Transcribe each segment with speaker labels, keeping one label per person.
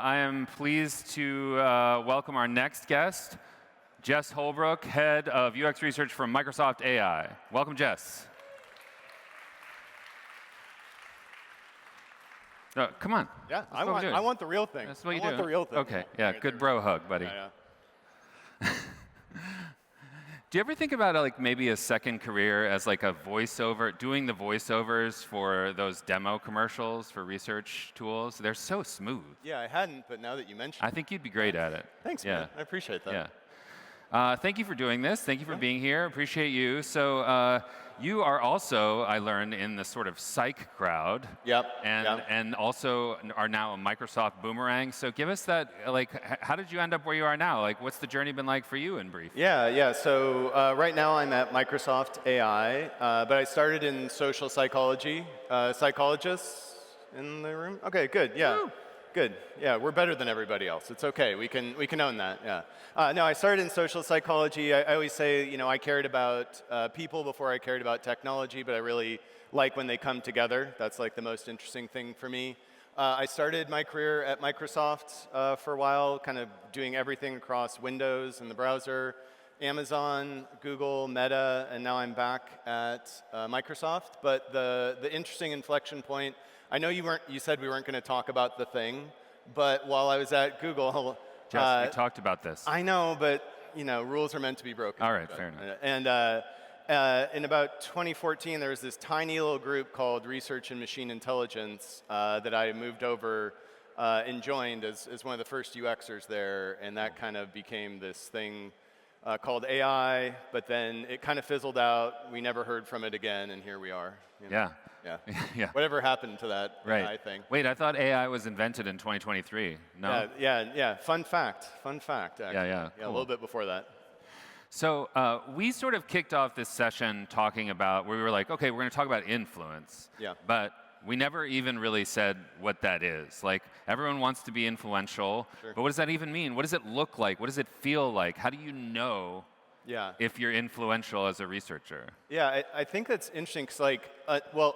Speaker 1: I am pleased to welcome our next guest, Jess Holbrook, Head of UX Research from Microsoft AI. Welcome, Jess. Come on.
Speaker 2: Yeah, I want the real thing.
Speaker 1: That's what you do.
Speaker 2: I want the real thing.
Speaker 1: Okay, yeah, good bro hug, buddy.
Speaker 2: Yeah.
Speaker 1: Do you ever think about like maybe a second career as like a voiceover, doing the voiceovers for those demo commercials for research tools? They're so smooth.
Speaker 2: Yeah, I hadn't, but now that you mention
Speaker 1: I think you'd be great at it.
Speaker 2: Thanks,
Speaker 1: yeah.
Speaker 2: man. I appreciate that.
Speaker 1: Yeah. Thank you for doing this. Thank you for being here. Appreciate you. So you are also, I learned, in the sort of psych crowd.
Speaker 2: Yep.
Speaker 1: And also are now a Microsoft boomerang. So give us that, like, how did you end up where you are now? Like, what's the journey been like for you in brief?
Speaker 2: Yeah. So right now I'm at Microsoft AI, but I started in social psychology. Psychologists in the room? Okay, good. Yeah.
Speaker 1: Woo.
Speaker 2: Good. Yeah, we're better than everybody else. It's okay. We can own that. Yeah. No, I started in social psychology. I always say, I cared about people before I cared about technology, but I really like when they come together. That's like the most interesting thing for me. I started my career at Microsoft for a while, kind of doing everything across Windows and the browser, Amazon, Google, Meta, and now I'm back at Microsoft. But the interesting inflection point, I know you said we weren't going to talk about the thing, but while I was at Google,
Speaker 1: Jess, we talked about this.
Speaker 2: I know, but rules are meant to be broken.
Speaker 1: All right, fair enough.
Speaker 2: And in about 2014, there was this tiny little group called Research and Machine Intelligence that I moved over and joined as one of the first UXers there, and that kind of became this thing called AI, but then it kind of fizzled out. We never heard from it again, and here we are.
Speaker 1: Yeah.
Speaker 2: Yeah. Whatever happened to that AI thing?
Speaker 1: Wait, I thought AI was invented in 2023. No?
Speaker 2: Yeah. Fun fact, actually.
Speaker 1: Yeah,
Speaker 2: cool. A little bit before that.
Speaker 1: So we sort of kicked off this session talking about, where we were like, okay, we're going to talk about influence.
Speaker 2: Yeah.
Speaker 1: But we never even really said what that is. Like, everyone wants to be influential,
Speaker 2: Sure.
Speaker 1: But what does that even mean? What does it look like? What does it feel like? How do you know if you're influential as a researcher?
Speaker 2: Yeah, I think that's interesting because,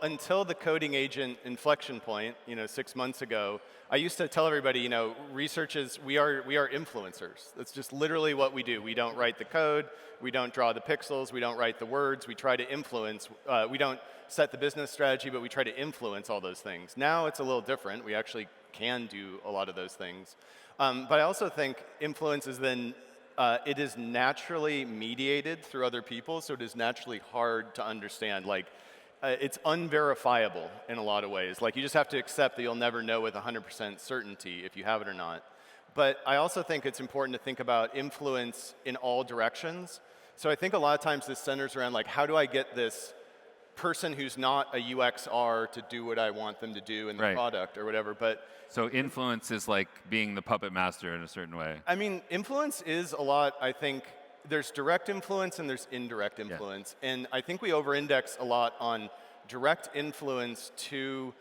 Speaker 2: until the coding agent inflection point, 6 months ago, I used to tell everybody, research is, we are influencers. That's just literally what we do. We don't write the code, we don't draw the pixels, we don't write the words, we try to influence. We don't set the business strategy, but we try to influence all those things. Now it's a little different. We actually can do a lot of those things. But I also think influence is then it is naturally mediated through other people, so it is naturally hard to understand. It's unverifiable in a lot of ways. You just have to accept that you'll never know with 100% certainty if you have it or not. But I also think it's important to think about influence in all directions. So I think a lot of times this centers around, how do I get this person who's not a UXR to do what I want them to do in the product or whatever.
Speaker 1: So influence is like being the puppet master in a certain way.
Speaker 2: I mean, influence is a lot, I think, there's direct influence and there's indirect influence. Yeah. And I think we over-index a lot on direct influence to,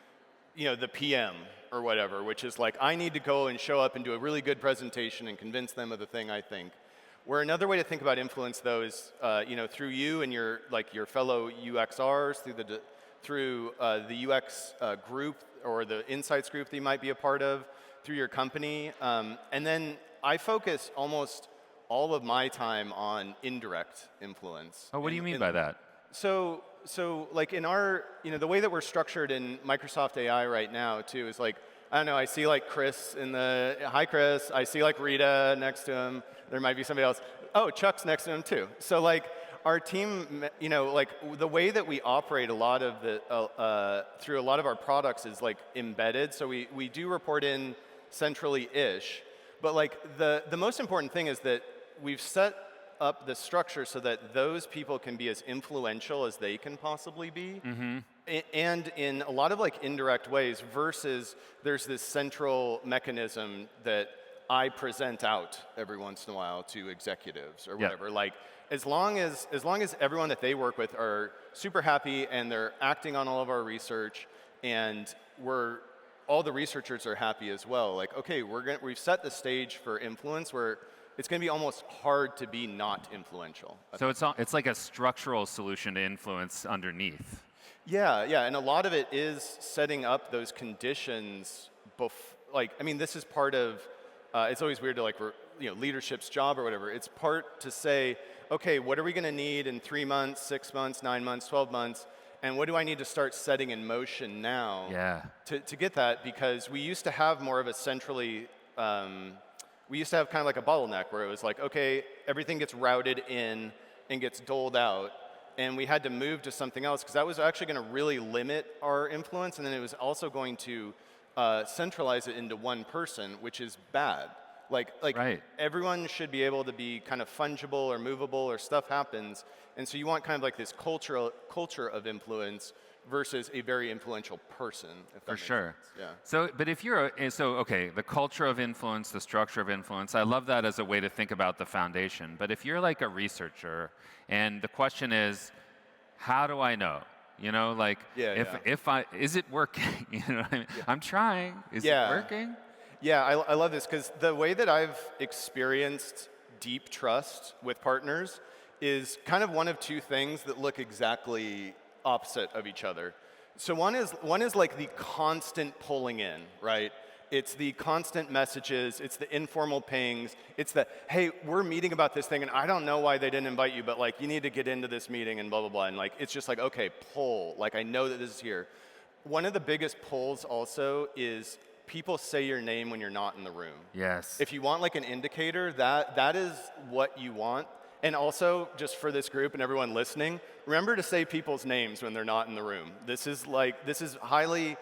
Speaker 2: the PM or whatever, which is I need to go and show up and do a really good presentation and convince them of the thing I think. Where another way to think about influence, though, is through you and your fellow UXRs, through the UX group or the insights group that you might be a part of, through your company, and then I focus almost all of my time on indirect influence.
Speaker 1: Oh, what do you mean by that?
Speaker 2: So in our, the way that we're structured in Microsoft AI right now too is I don't know, I see Chris hi Chris, I see Rita next to him. There might be somebody else. Oh, Chuck's next to him too. So our team, the way that we operate a lot of through a lot of our products is embedded. So we do report in centrally-ish. But the most important thing is that we've set up the structure so that those people can be as influential as they can possibly be. Mm-hmm. And in a lot of indirect ways versus there's this central mechanism that I present out every once in a while to executives or whatever. As long as everyone that they work with are super happy and they're acting on all of our research and all the researchers are happy as well. Okay, we've set the stage for influence where it's going to be almost hard to be not influential.
Speaker 1: So it's like a structural solution to influence underneath.
Speaker 2: Yeah, and a lot of it is setting up those conditions like, I mean, this is part of, it's always weird to like, leadership's job or whatever. It's part to say, okay, what are we going to need in 3 months, 6 months, 9 months, 12 months? And what do I need to start setting in motion now to get that? Because we used to have more of a centrally, we used to have kind of like a bottleneck where it was like, okay, everything gets routed in and gets doled out. And we had to move to something else because that was actually going to really limit our influence. And then it was also going to centralize it into one person, which is bad. Like everyone should be able to be kind of fungible or movable or stuff happens. And so you want kind of like this culture of influence versus a very influential person. If that
Speaker 1: For
Speaker 2: makes
Speaker 1: sure.
Speaker 2: sense. Yeah.
Speaker 1: So, but if you're, okay, the culture of influence, the structure of influence, I love that as a way to think about the foundation. But if you're like a researcher and the question is, how do I know? You know, like, is it working? You know what I mean?
Speaker 2: Yeah.
Speaker 1: I'm trying. Is it working?
Speaker 2: Yeah, I love this because the way that I've experienced deep trust with partners is kind of one of two things that look exactly opposite of each other. So one is like the constant pulling in, right? It's the constant messages, it's the informal pings, it's the, hey, we're meeting about this thing and I don't know why they didn't invite you, but like you need to get into this meeting and blah, blah, blah. And like, it's just like, okay, pull, like I know that this is here. One of the biggest pulls also is people say your name when you're not in the room.
Speaker 1: Yes.
Speaker 2: If you want like an indicator, that is what you want. And also, just for this group and everyone listening, remember to say people's names when they're not in the room. This is highly,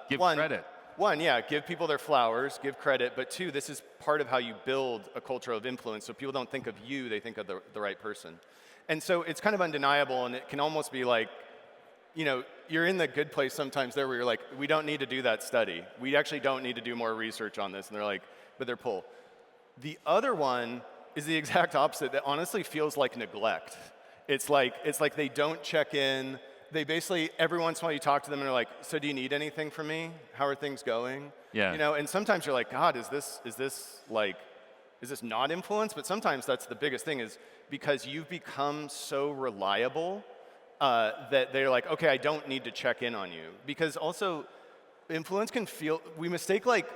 Speaker 1: Give credit.
Speaker 2: One, yeah, give people their flowers, give credit, but two, this is part of how you build a culture of influence. So people don't think of you, they think of the right person. And so it's kind of undeniable, and it can almost be like, you're in the good place sometimes there where you're like, we don't need to do that study. We actually don't need to do more research on this. And they're like, but they're pull. The other one is the exact opposite that honestly feels like neglect. It's like they don't check in. They basically, every once in a while you talk to them and they're like, so do you need anything from me? How are things going?
Speaker 1: Yeah.
Speaker 2: And sometimes you're like, God, is this not influence? But sometimes that's the biggest thing is because you've become so reliable that they're like, okay, I don't need to check in on you. Because also, influence can feel, we mistake like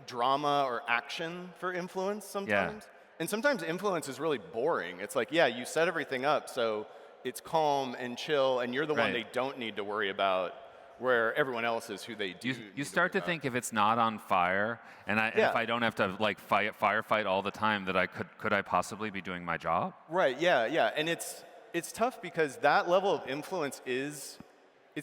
Speaker 2: drama or action for influence sometimes.
Speaker 1: Yeah.
Speaker 2: And sometimes influence is really boring. It's like, yeah, you set everything up, so it's calm and chill, and you're the one they don't need to worry about, where everyone else is who they do.
Speaker 1: You start to think if it's not on fire, and if I don't have to like firefight all the time, that could I possibly be doing my job?
Speaker 2: Right. Yeah. And it's tough because that level of influence it's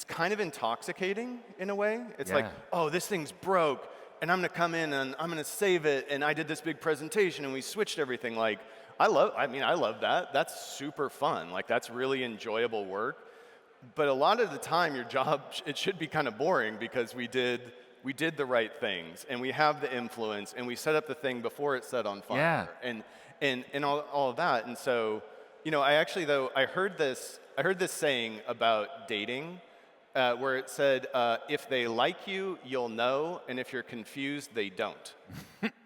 Speaker 2: kind of intoxicating in a way. It's like, oh, this thing's broke, and I'm going to come in and I'm going to save it, and I did this big presentation and we switched everything. Like, I love that. That's super fun. Like, that's really enjoyable work. But a lot of the time, your job, it should be kind of boring because we did the right things, and we have the influence, and we set up the thing before it's set on fire, and all of that. And so, I heard this saying about dating, where it said, if they like you, you'll know, and if you're confused, they don't.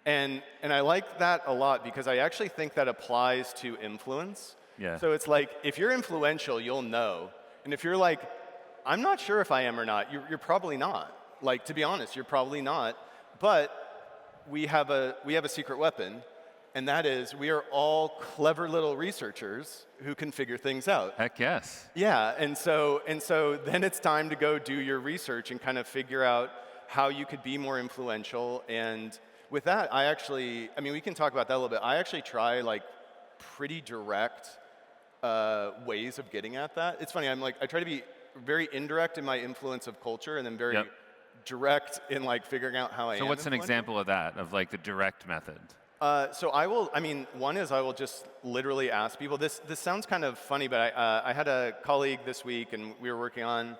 Speaker 2: and I like that a lot because I actually think that applies to influence.
Speaker 1: Yeah.
Speaker 2: So it's like, if you're influential, you'll know. And if you're like, I'm not sure if I am or not, you're probably not. Like, to be honest, you're probably not. But we have a secret weapon, and that is we are all clever little researchers who can figure things out.
Speaker 1: Heck yes.
Speaker 2: Yeah, and so then it's time to go do your research and kind of figure out how you could be more influential. And with that, we can talk about that a little bit. I actually try like pretty direct ways of getting at that. It's funny, I try to be very indirect in my influence of culture and then very direct in like figuring out how I am.
Speaker 1: So what's an example of that, of like the direct method?
Speaker 2: One is I will just literally ask people. This sounds kind of funny, but I had a colleague this week and we were working on,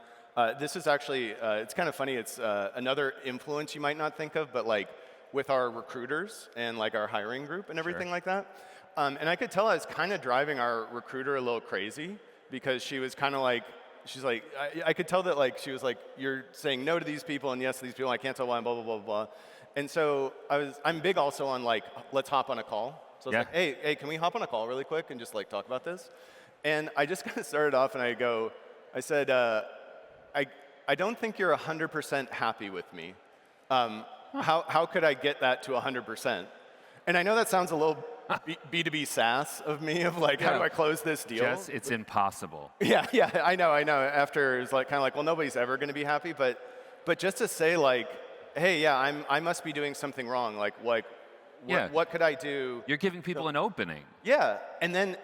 Speaker 2: this is actually, it's kind of funny. It's another influence you might not think of, but like with our recruiters and like our hiring group and everything like that. And I could tell I was kind of driving our recruiter a little crazy because she was kind of like, I could tell that like she was like, you're saying no to these people and yes to these people. I can't tell why, and blah, blah, blah, blah. And so I'm big also on like, let's hop on a call. So I was like, hey, can we hop on a call really quick and just like talk about this? And I just kind of started off and I said, I don't think you're 100% happy with me. how could I get that to 100%? And I know that sounds a little B2B SaaS of me, of like, how do I close this deal?
Speaker 1: Jess, it's impossible.
Speaker 2: Yeah, I know. After it's like kind of like, well, nobody's ever going to be happy, but just to say like, hey, yeah, I must be doing something wrong. What could I do?
Speaker 1: You're giving people an opening.
Speaker 2: Yeah, and then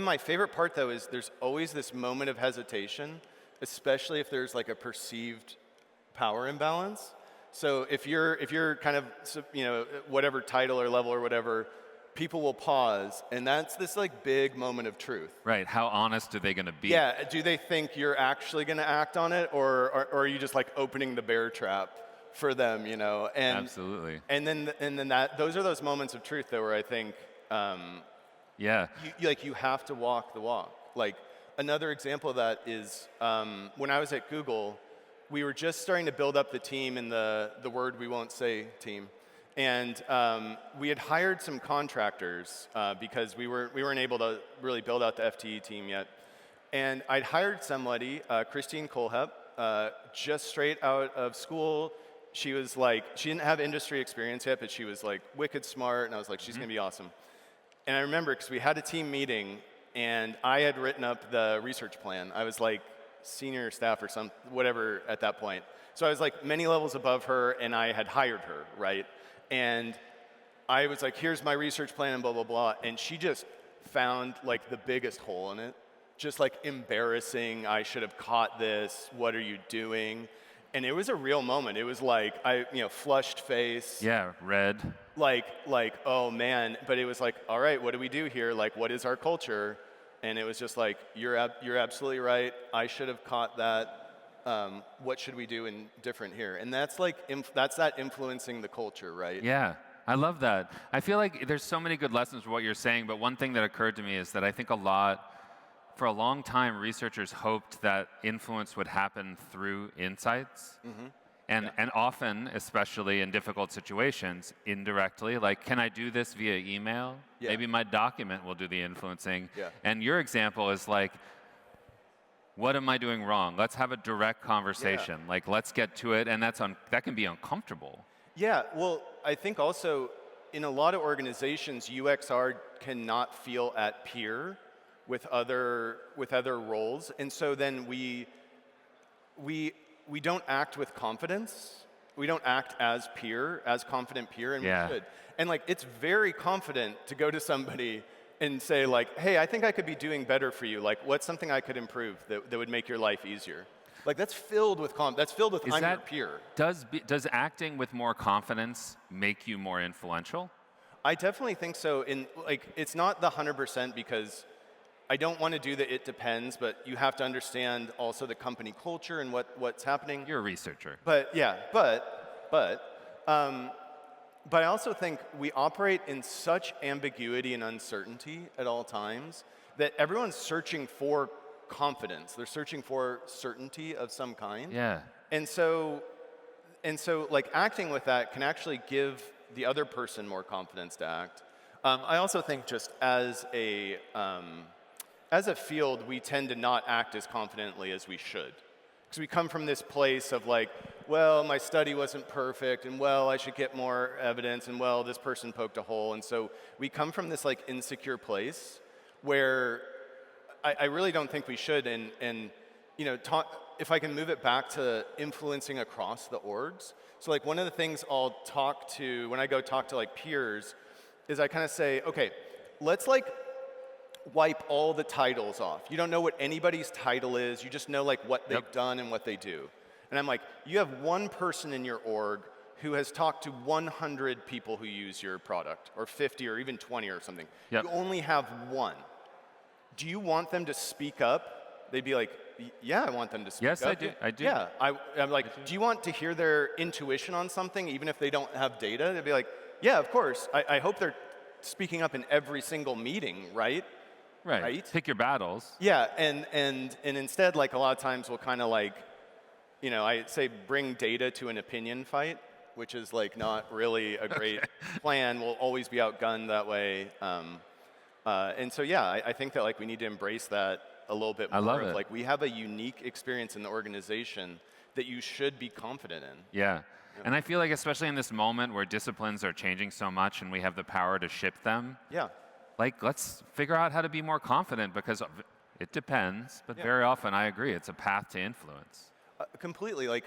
Speaker 2: my favorite part though is there's always this moment of hesitation, especially if there's like a perceived power imbalance. So if you're kind of, whatever title or level or whatever, people will pause, and that's this like big moment of truth.
Speaker 1: Right. How honest are they going to be?
Speaker 2: Yeah. Do they think you're actually going to act on it, or are you just like opening the bear trap for them? And
Speaker 1: Absolutely.
Speaker 2: And then those are those moments of truth though, where I think, you have to walk the walk. Like another example of that is when I was at Google. We were just starting to build up the team in the word we won't say team. And we had hired some contractors because we weren't able to really build out the FTE team yet. And I'd hired somebody, Christine Kohlhepp, just straight out of school. She was like, she didn't have industry experience yet, but she was like wicked smart. And I was like, she's going to be awesome. And I remember because we had a team meeting and I had written up the research plan. I was like, senior staff or whatever at that point. So I was like many levels above her and I had hired her, right? And I was like, here's my research plan and blah, blah, blah. And she just found like the biggest hole in it. Just like embarrassing, I should have caught this, what are you doing? And it was a real moment. It was like, flushed face.
Speaker 1: Yeah, red.
Speaker 2: Like, oh man. But it was like, all right, what do we do here? Like, what is our culture? And it was just like, you're absolutely right. I should have caught that. What should we do different here? And that's like that's that influencing the culture, right?
Speaker 1: Yeah, I love that. I feel like there's so many good lessons for what you're saying, but one thing that occurred to me is that I think for a long time, researchers hoped that influence would happen through insights. Mm-hmm. And often, especially in difficult situations, indirectly, like, can I do this via email? Yeah. Maybe my document will do the influencing. Yeah. And your example is like, what am I doing wrong? Let's have a direct conversation. Yeah. Like, let's get to it, and that can be uncomfortable.
Speaker 2: Yeah, well, I think also in a lot of organizations, UXR cannot feel at peer with other roles, and so then we don't act with confidence. We don't act as confident peer, and we should. And like, it's very confident to go to somebody and say like, hey, I think I could be doing better for you. Like, what's something I could improve that would make your life easier? Like, that's filled with I'm your peer.
Speaker 1: Does acting with more confidence make you more influential?
Speaker 2: I definitely think so. It's not the 100% because I don't want to do the it depends, but you have to understand also the company culture and what's happening.
Speaker 1: You're a researcher.
Speaker 2: But I also think we operate in such ambiguity and uncertainty at all times that everyone's searching for confidence. They're searching for certainty of some kind.
Speaker 1: Yeah.
Speaker 2: And so like acting with that can actually give the other person more confidence to act. I also think just as a field, we tend to not act as confidently as we should. Because we come from this place of like, well, my study wasn't perfect, and well, I should get more evidence, and well, this person poked a hole. And so we come from this like insecure place where I really don't think we should. And if I can move it back to influencing across the orgs. So like one of the things I'll talk to when I go talk to like peers is I kind of say, okay, let's like wipe all the titles off. You don't know what anybody's title is. You just know like what they've done and what they do. And I'm like, you have one person in your org who has talked to 100 people who use your product, or 50 or even 20 or something. Yep. You only have one. Do you want them to speak up? They'd be like, yeah, I want them to speak up.
Speaker 1: Yes, I do. I do.
Speaker 2: Yeah, I'm like, do you want to hear their intuition on something, even if they don't have data? They'd be like, yeah, of course. I hope they're speaking up in every single meeting, right?
Speaker 1: Right. Pick your battles.
Speaker 2: Yeah, and instead, like a lot of times we'll kind of like, I say bring data to an opinion fight, which is like not really a great plan. We'll always be outgunned that way. And so yeah, I think that like we need to embrace that a little bit more.
Speaker 1: I love it.
Speaker 2: Like we have a unique experience in the organization that you should be confident in.
Speaker 1: Yeah. And I feel like especially in this moment where disciplines are changing so much and we have the power to ship them,
Speaker 2: Yeah.
Speaker 1: like let's figure out how to be more confident because it depends, but very often I agree, it's a path to influence.
Speaker 2: Completely. Like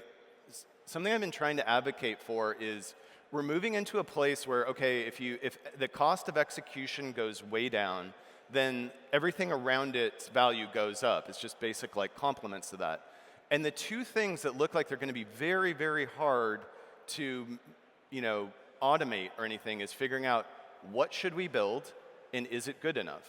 Speaker 2: something I've been trying to advocate for is we're moving into a place where, okay, if the cost of execution goes way down, then everything around its value goes up. It's just basic like complements to that. And the two things that look like they're going to be very, very hard to, automate or anything is figuring out what should we build and is it good enough?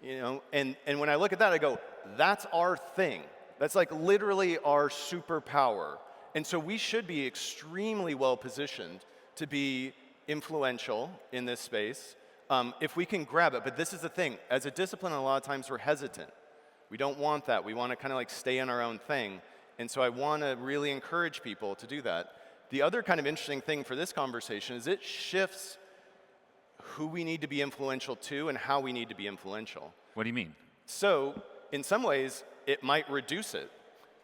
Speaker 2: And when I look at that, I go, that's our thing. That's like literally our superpower. And so we should be extremely well positioned to be influential in this space if we can grab it. But this is the thing. As a discipline, a lot of times we're hesitant. We don't want that. We want to kind of like stay in our own thing. And so I want to really encourage people to do that. The other kind of interesting thing for this conversation is it shifts who we need to be influential to and how we need to be influential.
Speaker 1: What do you mean?
Speaker 2: So in some ways, it might reduce it.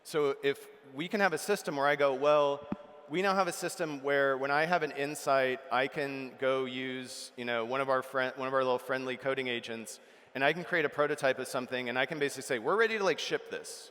Speaker 2: So if we can have a system where I go, well, we now have a system where when I have an insight, I can go use one of our little friendly coding agents, and I can create a prototype of something, and I can basically say, we're ready to like ship this.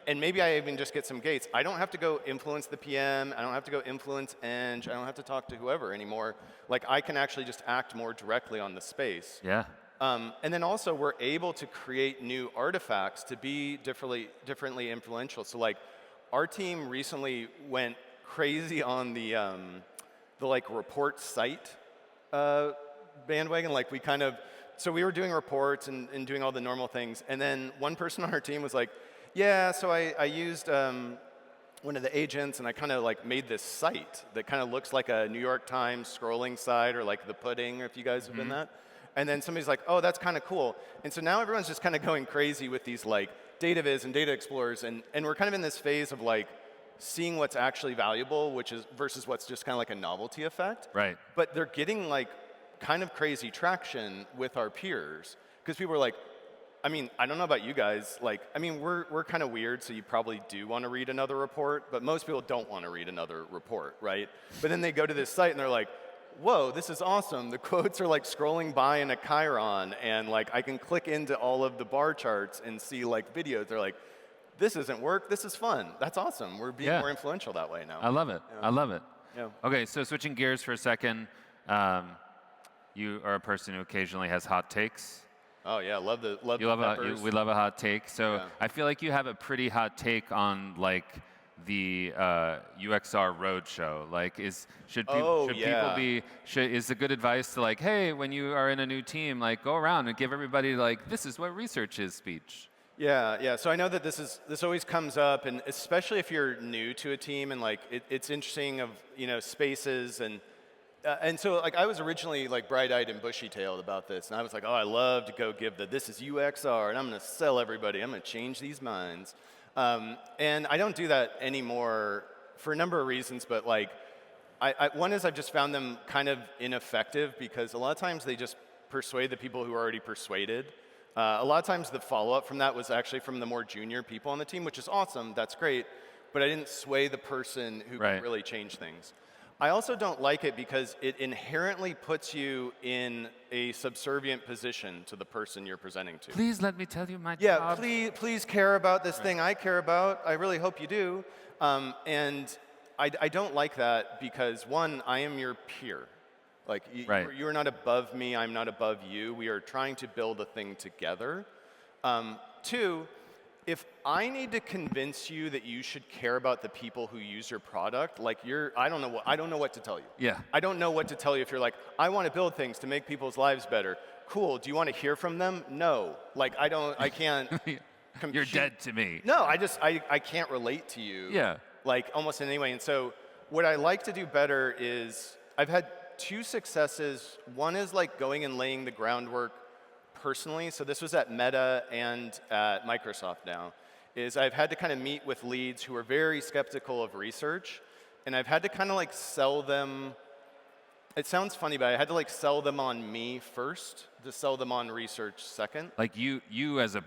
Speaker 2: And maybe I even just get some gates. I don't have to go influence the PM. I don't have to go influence Eng. I don't have to talk to whoever anymore. Like I can actually just act more directly on the space.
Speaker 1: Yeah.
Speaker 2: And then also we're able to create new artifacts to be differently influential. So like our team recently went crazy on the like report site bandwagon. Like so we were doing reports and doing all the normal things. And then one person on our team was like, yeah, so I used one of the agents and I kind of like made this site that kind of looks like a New York Times scrolling site or like the pudding, if you guys have been that. And then somebody's like, oh, that's kind of cool. And so now everyone's just kind of going crazy with these like data viz and data explorers. And we're kind of in this phase of like seeing what's actually valuable, which is versus what's just kind of like a novelty effect.
Speaker 1: Right.
Speaker 2: But they're getting like kind of crazy traction with our peers. Because people are like, I mean, I don't know about you guys. Like, I mean, we're kind of weird, so you probably do want to read another report. But most people don't want to read another report, right? But then they go to this site and they're like, whoa, this is awesome. The quotes are like scrolling by in a Chiron, and like I can click into all of the bar charts and see like videos. They're like, this isn't work, this is fun. That's awesome. We're being more influential that way now.
Speaker 1: I love it.
Speaker 2: Yeah.
Speaker 1: I love it.
Speaker 2: Yeah.
Speaker 1: Okay, so switching gears for a second, you are a person who occasionally has hot takes.
Speaker 2: Oh yeah, love the peppers.
Speaker 1: We love a hot take. So
Speaker 2: Yeah.
Speaker 1: I feel like you have a pretty hot take on like the UXR roadshow. Like, is the good advice to like, hey, when you are in a new team, like go around and give everybody like, this is what research is speech.
Speaker 2: Yeah. So I know that this always comes up, and especially if you're new to a team, and like it's interesting of spaces and so like I was originally like bright-eyed and bushy-tailed about this, and I was like, oh, I love to go give this is UXR, and I'm going to sell everybody. I'm going to change these minds. And I don't do that anymore for a number of reasons, but like, one is I've just found them kind of ineffective because a lot of times they just persuade the people who are already persuaded. A lot of times the follow-up from that was actually from the more junior people on the team, which is awesome, that's great, but I didn't sway the person who could really change things. I also don't like it because it inherently puts you in a subservient position to the person you're presenting to.
Speaker 1: Please let me tell you my
Speaker 2: Yeah,
Speaker 1: job.
Speaker 2: please care about this thing I care about. I really hope you do. And I don't like that because, one, I am your peer. Like, you're not above me, I'm not above you. We are trying to build a thing together. Two, if I need to convince you that you should care about the people who use your product, like I don't know what to tell you.
Speaker 1: Yeah.
Speaker 2: I don't know what to tell you if you're like, I want to build things to make people's lives better. Cool. Do you want to hear from them? No. Like I can't.
Speaker 1: You're dead to me.
Speaker 2: No, I can't relate to you.
Speaker 1: Yeah.
Speaker 2: Like almost in any way. And so what I like to do better is I've had two successes. One is like going and laying the groundwork personally, so this was at Meta and at Microsoft now, is I've had to kind of meet with leads who are very skeptical of research, and I've had to kind of like sell them, it sounds funny, but I had to like sell them on me first, to sell them on research second.
Speaker 1: Like you as a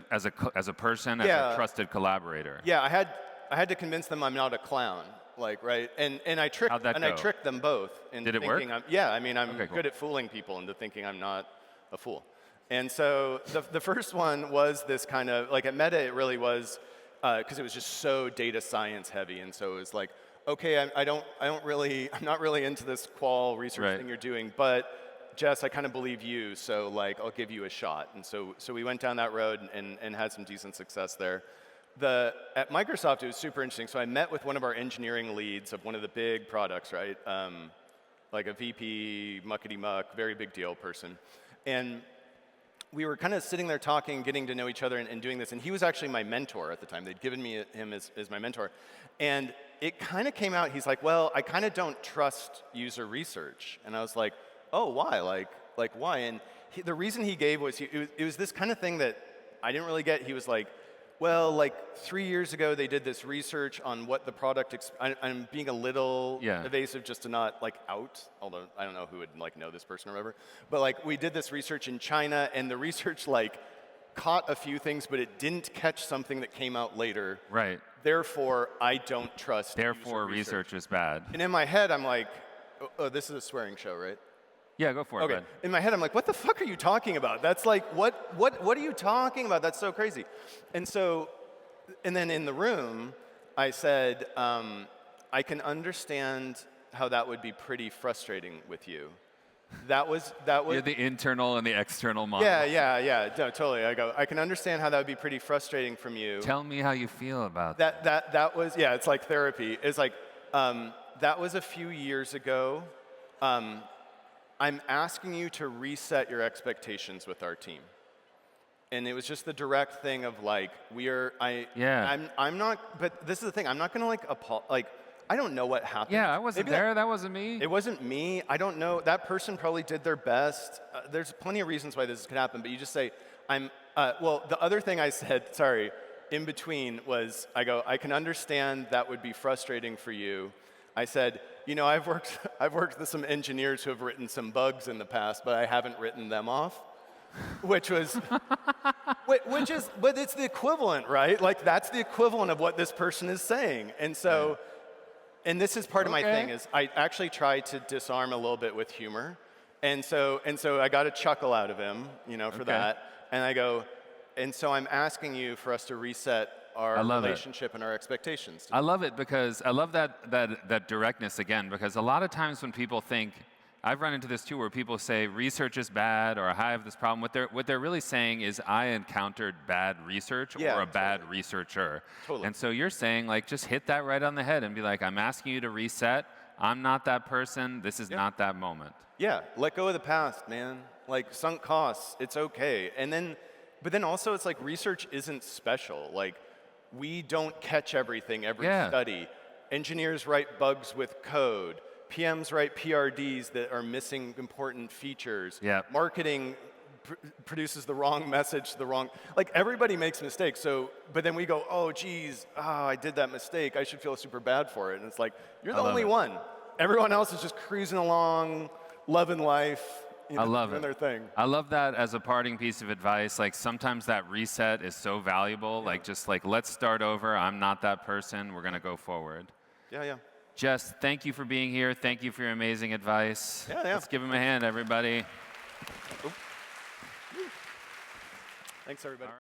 Speaker 1: person, as a trusted collaborator.
Speaker 2: Yeah, I had to convince them I'm not a clown. like, right? And I tricked
Speaker 1: How'd that
Speaker 2: and I
Speaker 1: go?
Speaker 2: tricked them both into
Speaker 1: Did it
Speaker 2: thinking
Speaker 1: work?
Speaker 2: yeah, I mean, I'm
Speaker 1: Okay, cool.
Speaker 2: good at fooling people into thinking I'm not a fool. And so the first one was this kind of like at Meta, it really was because it was just so data science heavy, and so it was like, okay, I'm not really into this qual research thing you're doing, but Jess, I kind of believe you, so like I'll give you a shot. And so we went down that road and had some decent success there. At Microsoft, it was super interesting. So I met with one of our engineering leads of one of the big products, right? Like a VP, muckety-muck, very big deal person. And we were kind of sitting there talking, getting to know each other and doing this. And he was actually my mentor at the time. They'd given me him as my mentor. And it kind of came out, he's like, well, I kind of don't trust user research. And I was like, oh, why? Like why? And the reason he gave was, it was this kind of thing that I didn't really get. He was like, well, like 3 years ago, they did this research on what the product, I'm being a little evasive just to not like out, although I don't know who would like know this person or whatever. But like we did this research in China and the research like caught a few things, but it didn't catch something that came out later.
Speaker 1: Right.
Speaker 2: Therefore, I don't trust
Speaker 1: Therefore,
Speaker 2: user
Speaker 1: research is bad.
Speaker 2: And in my head, I'm like, oh, this is a swearing show, right?
Speaker 1: Yeah, go for it,
Speaker 2: Okay.
Speaker 1: bud.
Speaker 2: In my head, I'm like, what the fuck are you talking about? That's like, what are you talking about? That's so crazy. And then in the room, I said, I can understand how that would be pretty frustrating with you. That was.
Speaker 1: You're the internal and the external model.
Speaker 2: Yeah. No, totally. I go, I can understand how that would be pretty frustrating from you.
Speaker 1: Tell me how you feel about that.
Speaker 2: That was, yeah, it's like therapy. It's like, that was a few years ago. I'm asking you to reset your expectations with our team. And it was just the direct thing of like, I'm not, but this is the thing, I'm not gonna I don't know what happened.
Speaker 1: Yeah, I wasn't there, that wasn't me.
Speaker 2: It wasn't me, I don't know, that person probably did their best. There's plenty of reasons why this could happen, but you just say, well, the other thing I said, sorry, in between was, I go, I can understand that would be frustrating for you. I said, you know, I've worked with some engineers who have written some bugs in the past, but I haven't written them off, but it's the equivalent, right? Like that's the equivalent of what this person is saying. And so, and this is part of my thing is I actually try to disarm a little bit with humor. And so I got a chuckle out of him, you know, for that. And I go, and so I'm asking you for us to reset our relationship and our expectations.
Speaker 1: I love it because I love that directness again, because a lot of times when people think, I've run into this too, where people say research is bad or I have this problem. What they're really saying is I encountered bad research or a bad researcher. Totally. And so you're saying like just hit that right on the head and be like, I'm asking you to reset. I'm not that person. This is not that moment.
Speaker 2: Yeah, let go of the past, man. Like sunk costs, it's okay. But then also it's like research isn't special. Like we don't catch everything every study. Engineers write bugs with code. PMs write PRDs that are missing important features. Marketing produces the wrong message, like everybody makes mistakes. So, but then we go, oh geez, I did that mistake. I should feel super bad for it. And it's like, you're the only one. Everyone else is just cruising along, loving life. You know,
Speaker 1: I love
Speaker 2: doing
Speaker 1: it.
Speaker 2: their thing.
Speaker 1: I love that as a parting piece of advice. Like sometimes that reset is so valuable. Like just like, let's start over. I'm not that person. We're going to go forward.
Speaker 2: Yeah.
Speaker 1: Jess, thank you for being here. Thank you for your amazing advice.
Speaker 2: Yeah.
Speaker 1: Let's give him a hand, everybody.
Speaker 2: Thanks, everybody.